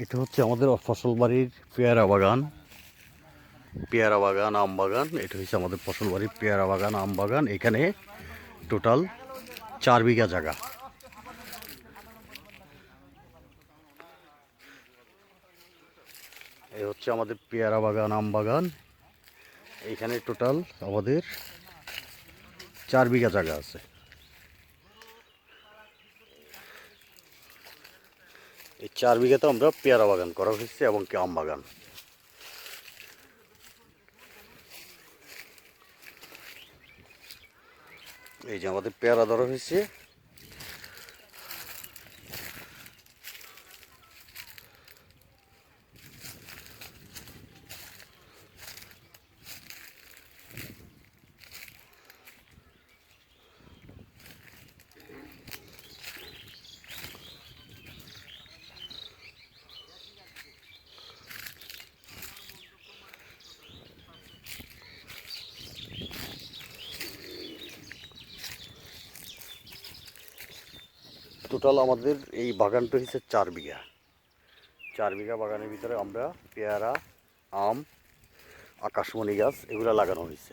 এটা হচ্ছে আমাদের ফসল বাড়ির পেয়ারা বাগান, আম বাগান। এটা হচ্ছে আমাদের ফসল বাড়ির পেয়ারা বাগান, আম বাগান। এখানে টোটাল 4 বিঘা জায়গা। এই হচ্ছে আমাদের পেয়ারা বাগান, আম বাগান। এইখানে টোটাল আমাদের 4 বিঘা জায়গা আছে। এই 4 বিঘাতে আমরা পেয়ারা বাগান করা হয়েছে এবং কি আম বাগান। এই যে আমাদের পেয়ারা ধরা হয়েছে। টোটাল আমাদের এই বাগানটা হচ্ছে 4 বিঘা। 4 বিঘা বাগানের ভিতরে আমরা পেয়ারা, আম, আকাশমণি গাছ এগুলো লাগানো হয়েছে।